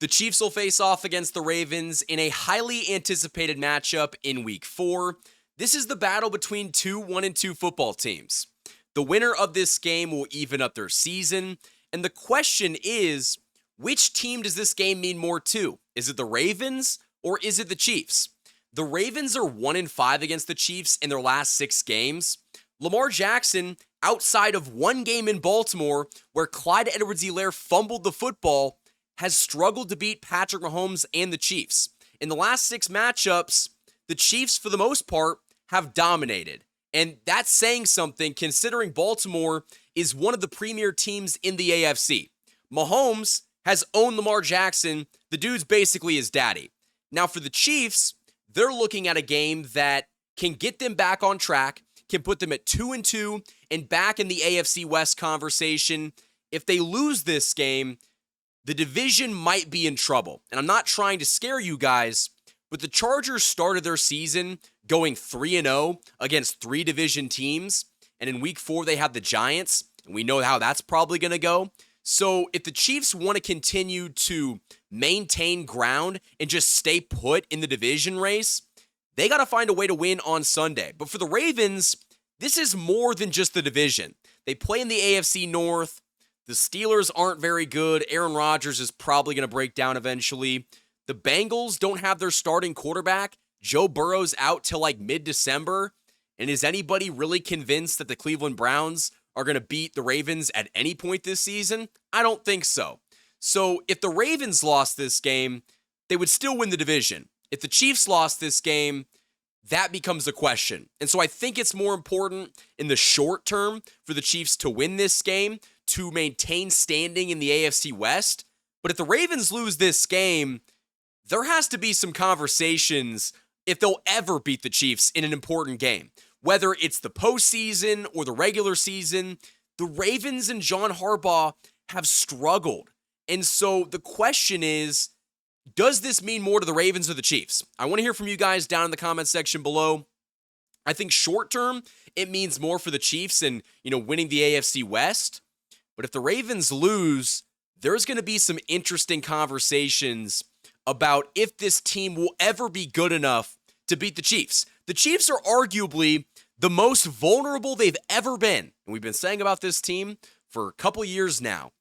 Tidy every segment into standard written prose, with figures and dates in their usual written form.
The Chiefs will face off against the Ravens in a highly anticipated matchup in Week 4. This is the battle between two 1-2 football teams. The winner of this game will even up their season, and the question is, which team does this game mean more to? Is it the Ravens or is it the Chiefs? The Ravens are 1-5 against the Chiefs in their last 6 games. Lamar Jackson, outside of one game in Baltimore where Clyde Edwards-Helaire fumbled the football, has struggled to beat Patrick Mahomes and the Chiefs. In the last 6 matchups, the Chiefs, for the most part, have dominated. And that's saying something considering Baltimore is one of the premier teams in the AFC. Mahomes has owned Lamar Jackson. The dude's basically his daddy. Now for the Chiefs, they're looking at a game that can get them back on track, can put them at 2-2 and back in the AFC West conversation. If they lose this game, the division might be in trouble. And I'm not trying to scare you guys, but the Chargers started their season going 3-0 against 3 division teams. And in Week 4, they have the Giants. And we know how that's probably going to go. So if the Chiefs want to continue to maintain ground and just stay put in the division race, they got to find a way to win on Sunday. But for the Ravens, this is more than just the division. They play in the AFC North. The Steelers aren't very good. Aaron Rodgers is probably going to break down eventually. The Bengals don't have their starting quarterback. Joe Burrow's out till like mid-December. And is anybody really convinced that the Cleveland Browns are going to beat the Ravens at any point this season? I don't think so. So if the Ravens lost this game, they would still win the division. If the Chiefs lost this game, that becomes a question. And so I think it's more important in the short term for the Chiefs to win this game to maintain standing in the AFC West. But if the Ravens lose this game, there has to be some conversations if they'll ever beat the Chiefs in an important game. Whether it's the postseason or the regular season, the Ravens and John Harbaugh have struggled. And so the question is, does this mean more to the Ravens or the Chiefs? I want to hear from you guys down in the comment section below. I think short term, it means more for the Chiefs and, winning the AFC West. But if the Ravens lose, there's going to be some interesting conversations about if this team will ever be good enough to beat the Chiefs. The Chiefs are arguably the most vulnerable they've ever been. And we've been saying about this team for a couple years now.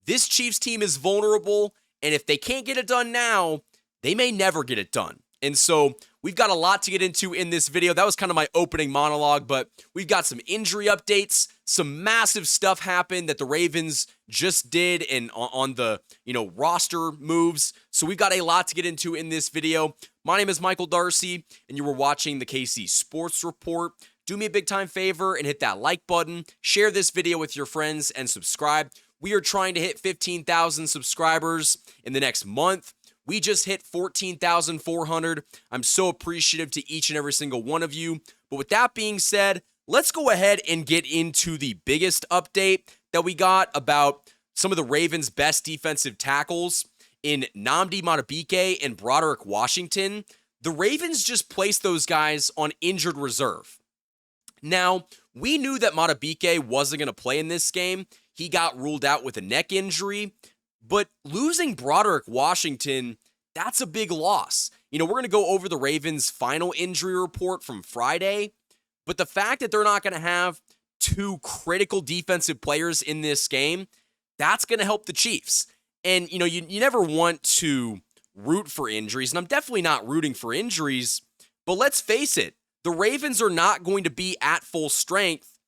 This Chiefs team is vulnerable, and if they can't get it done now, they may never get it done. And so we've got a lot to get into in this video. That was kind of my opening monologue, but we've got some injury updates, some massive stuff happened that the Ravens just did and on the, roster moves. So we've got a lot to get into in this video. My name is Michael Darcy, and you were watching the KC Sports Report. Do me a big time favor and hit that like button, share this video with your friends, and subscribe. We are trying to hit 15,000 subscribers in the next month. We just hit 14,400. I'm so appreciative to each and every single one of you. But with that being said, let's go ahead and get into the biggest update that we got about some of the Ravens' best defensive tackles in Nnamdi Madubuike and Broderick Washington. The Ravens just placed those guys on injured reserve. Now, we knew that Madubuike wasn't going to play in this game. He got ruled out with a neck injury. But losing Broderick Washington, that's a big loss. We're going to go over the Ravens' final injury report from Friday, but the fact that they're not going to have 2 critical defensive players in this game, that's going to help the Chiefs. And, you never want to root for injuries, and I'm definitely not rooting for injuries, but let's face it, the Ravens are not going to be at full strength,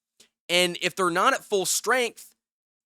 and if they're not at full strength,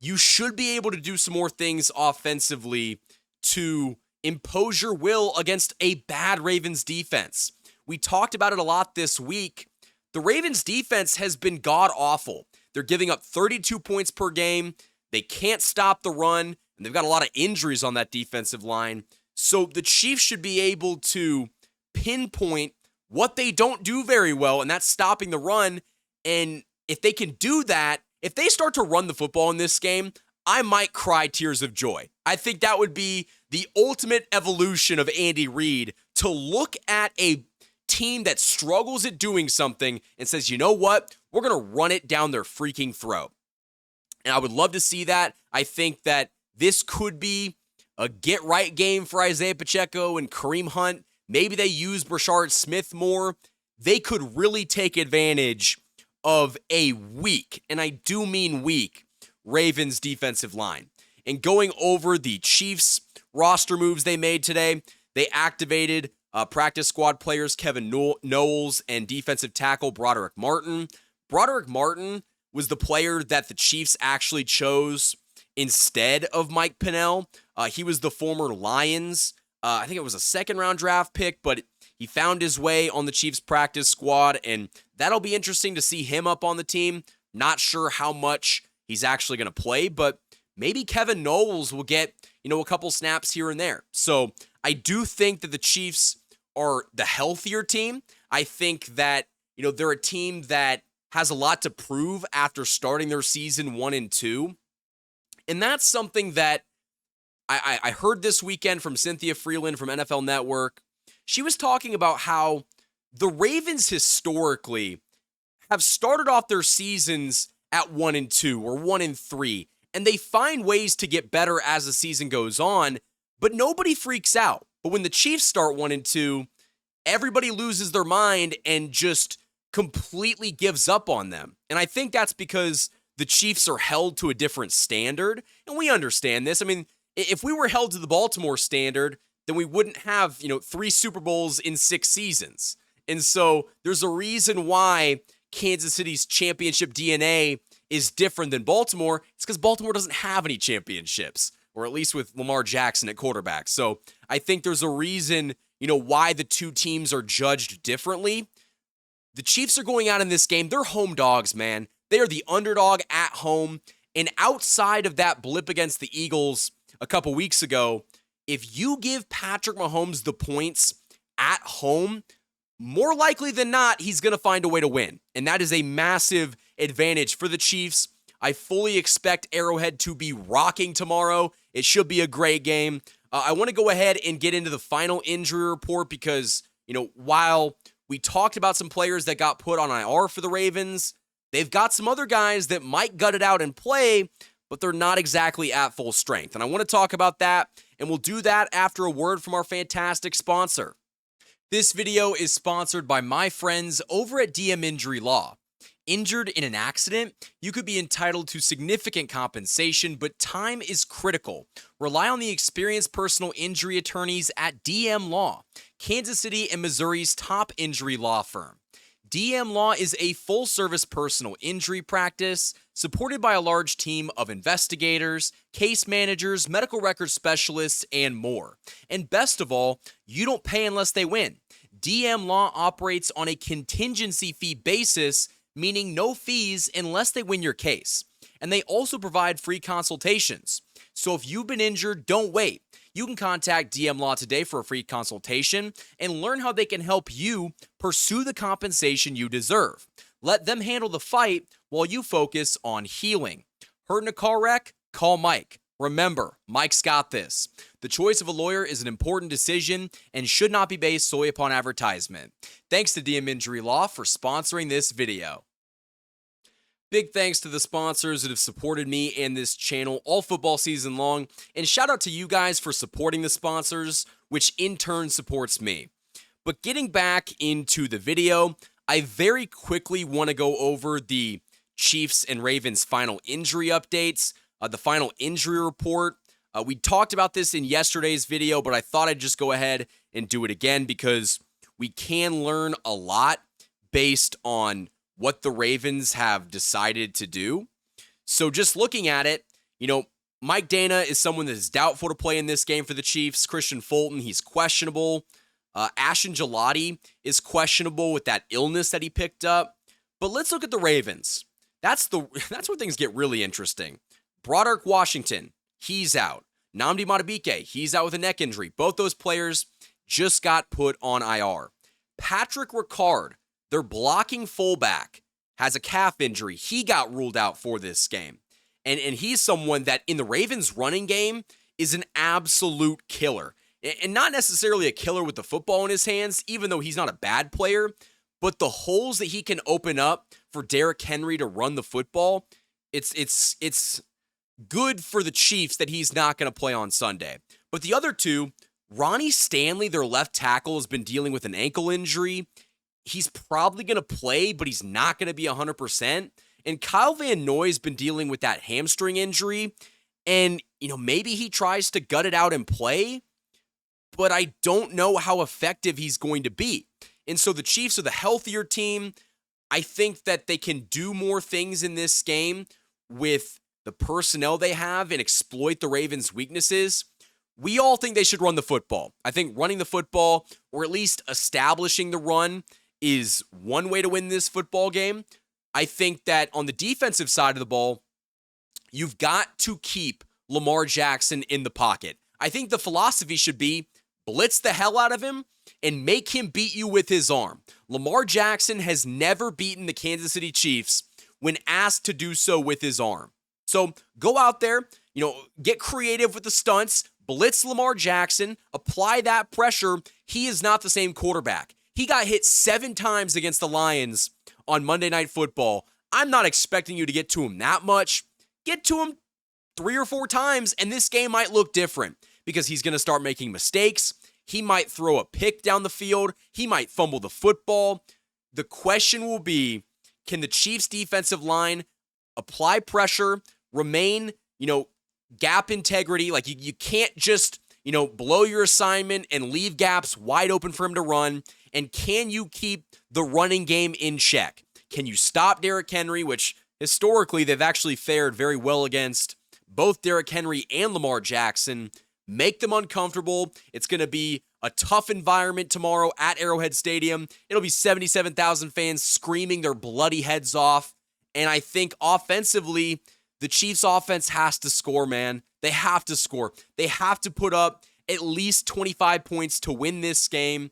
you should be able to do some more things offensively to impose your will against a bad Ravens defense. We talked about it a lot this week. The Ravens defense has been god-awful. They're giving up 32 points per game. They can't stop the run, and they've got a lot of injuries on that defensive line. So the Chiefs should be able to pinpoint what they don't do very well, and that's stopping the run. And if they can do that, if they start to run the football in this game, I might cry tears of joy. I think that would be the ultimate evolution of Andy Reid, to look at a team that struggles at doing something and says, you know what? We're going to run it down their freaking throat. And I would love to see that. I think that this could be a get-right game for Isaiah Pacheco and Kareem Hunt. Maybe they use Brashard Smith more. They could really take advantage of a weak, and I do mean weak, Ravens defensive line. And going over the Chiefs roster moves they made today, they activated practice squad players Kevin Knowles and defensive tackle Broderick Martin. Broderick Martin was the player that the Chiefs actually chose instead of Mike Pennell. He was the former Lions. I think it was a second-round draft pick, but he found his way on the Chiefs practice squad, and that'll be interesting to see him up on the team. Not sure how much he's actually going to play, but maybe Kevin Knowles will get, a couple snaps here and there. So I do think that the Chiefs are the healthier team. I think that, they're a team that has a lot to prove after starting their season 1-2. And that's something that I heard this weekend from Cynthia Freeland from NFL Network. She was talking about how the Ravens historically have started off their seasons at 1-2 or 1-3, and they find ways to get better as the season goes on, but nobody freaks out. But when the Chiefs start 1-2, everybody loses their mind and just completely gives up on them. And I think that's because the Chiefs are held to a different standard, and we understand this. I mean, if we were held to the Baltimore standard, then we wouldn't have, 3 Super Bowls in 6 seasons. And so there's a reason why Kansas City's championship DNA is different than Baltimore. It's because Baltimore doesn't have any championships, or at least with Lamar Jackson at quarterback. So I think there's a reason, why the two teams are judged differently. The Chiefs are going out in this game. They're home dogs, man. They are the underdog at home. And outside of that blip against the Eagles a couple weeks ago, if you give Patrick Mahomes the points at home, more likely than not, he's going to find a way to win. And that is a massive advantage for the Chiefs. I fully expect Arrowhead to be rocking tomorrow. It should be a great game. I want to go ahead and get into the final injury report because, while we talked about some players that got put on IR for the Ravens, they've got some other guys that might gut it out and play, but they're not exactly at full strength. And I want to talk about that, and we'll do that after a word from our fantastic sponsor. This video is sponsored by my friends over at DM Injury Law. Injured in an accident, you could be entitled to significant compensation, but time is critical. Rely on the experienced personal injury attorneys at DM Law, Kansas City and Missouri's top injury law firm. DM Law is a full-service personal injury practice supported by a large team of investigators, case managers, medical records specialists, and more. And best of all, you don't pay unless they win. DM Law operates on a contingency fee basis, meaning no fees unless they win your case. And they also provide free consultations. So if you've been injured, don't wait. You can contact DM Law today for a free consultation and learn how they can help you pursue the compensation you deserve. Let them handle the fight while you focus on healing. Hurt in a car wreck? Call Mike. Remember, Mike's got this. The choice of a lawyer is an important decision and should not be based solely upon advertisement. Thanks to DM Injury Law for sponsoring this video. Big thanks to the sponsors that have supported me and this channel all football season long, and shout out to you guys for supporting the sponsors, which in turn supports me. But getting back into the video, I very quickly want to go over the Chiefs and Ravens final injury updates, the final injury report. We talked about this in yesterday's video, but I thought I'd just go ahead and do it again because we can learn a lot based on what the Ravens have decided to do. So just looking at it, Mike Dana is someone that is doubtful to play in this game for the Chiefs. Christian Fulton, he's questionable. Ashton Gelati is questionable with that illness that he picked up. But let's look at the Ravens. That's where things get really interesting. Broderick Washington, he's out. Nnamdi Madubuike, he's out with a neck injury. Both those players just got put on IR. Patrick Ricard, their blocking fullback, has a calf injury. He got ruled out for this game. And he's someone that in the Ravens running game is an absolute killer. And not necessarily a killer with the football in his hands, even though he's not a bad player, but the holes that he can open up for Derrick Henry to run the football, it's good for the Chiefs that he's not going to play on Sunday. But the other two, Ronnie Stanley, their left tackle, has been dealing with an ankle injury. He's probably going to play, but he's not going to be 100%. And Kyle Van Noy's been dealing with that hamstring injury. And, maybe he tries to gut it out and play, but I don't know how effective he's going to be. And so the Chiefs are the healthier team. I think that they can do more things in this game with the personnel they have and exploit the Ravens' weaknesses. We all think they should run the football. I think running the football, or at least establishing the run, is one way to win this football game. I think that on the defensive side of the ball, you've got to keep Lamar Jackson in the pocket. I think the philosophy should be blitz the hell out of him and make him beat you with his arm. Lamar Jackson has never beaten the Kansas City Chiefs when asked to do so with his arm. So go out there, get creative with the stunts, blitz Lamar Jackson, apply that pressure. He is not the same quarterback. He got hit 7 times against the Lions on Monday Night Football. I'm not expecting you to get to him that much. Get to him 3 or 4 times, and this game might look different because he's going to start making mistakes. He might throw a pick down the field. He might fumble the football. The question will be, can the Chiefs' defensive line apply pressure, remain, gap integrity? Like you can't just, blow your assignment and leave gaps wide open for him to run. And can you keep the running game in check? Can you stop Derrick Henry, which historically they've actually fared very well against both Derrick Henry and Lamar Jackson? Make them uncomfortable. It's going to be a tough environment tomorrow at Arrowhead Stadium. It'll be 77,000 fans screaming their bloody heads off. And I think offensively, the Chiefs' offense has to score, man. They have to score. They have to put up at least 25 points to win this game.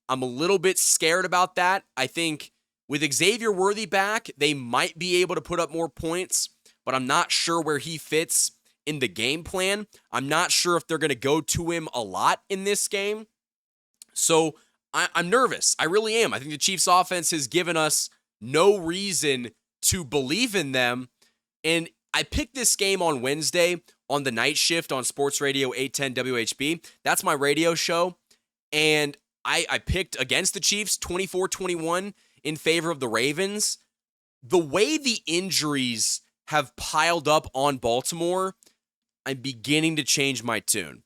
I'm a little bit scared about that. I think with Xavier Worthy back, they might be able to put up more points, but I'm not sure where he fits in the game plan. I'm not sure if they're going to go to him a lot in this game. So I'm nervous. I really am. I think the Chiefs offense has given us no reason to believe in them. And I picked this game on Wednesday on the night shift on Sports Radio 810 WHB. That's my radio show. And I picked against the Chiefs 24-21 in favor of the Ravens. The way the injuries have piled up on Baltimore, I'm beginning to change my tune.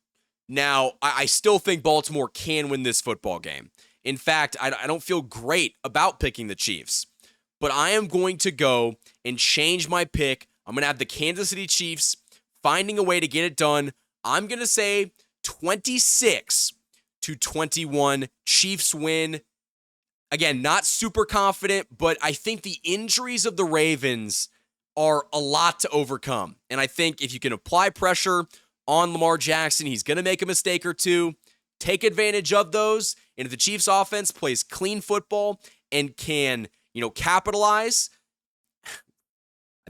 Now, I still think Baltimore can win this football game. In fact, I don't feel great about picking the Chiefs. But I am going to go and change my pick. I'm going to have the Kansas City Chiefs finding a way to get it done. I'm going to say 26-21. Chiefs win. Again, not super confident, but I think the injuries of the Ravens are a lot to overcome. And I think if you can apply pressure on Lamar Jackson, he's going to make a mistake or two. Take advantage of those. And if the Chiefs offense plays clean football and can, capitalize,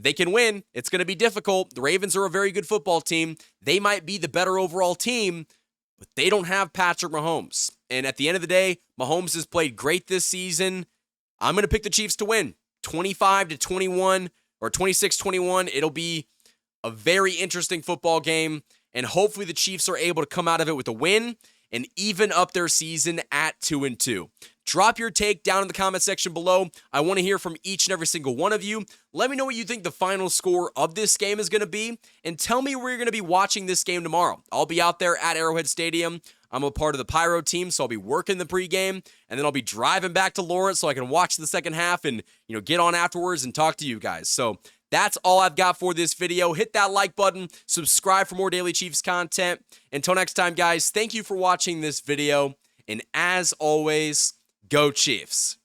they can win. It's going to be difficult. The Ravens are a very good football team. They might be the better overall team, but they don't have Patrick Mahomes. And at the end of the day, Mahomes has played great this season. I'm going to pick the Chiefs to win 25-21 or 26-21. It'll be a very interesting football game, and hopefully the Chiefs are able to come out of it with a win and even up their season at 2-2. Drop your take down in the comment section below. I want to hear from each and every single one of you. Let me know what you think the final score of this game is going to be, and tell me where you're going to be watching this game tomorrow. I'll be out there at Arrowhead Stadium. I'm a part of the Pyro team, so I'll be working the pregame, and then I'll be driving back to Lawrence so I can watch the second half and, get on afterwards and talk to you guys. So that's all I've got for this video. Hit that like button, subscribe for more Daily Chiefs content. Until next time, guys, thank you for watching this video, and as always, go Chiefs.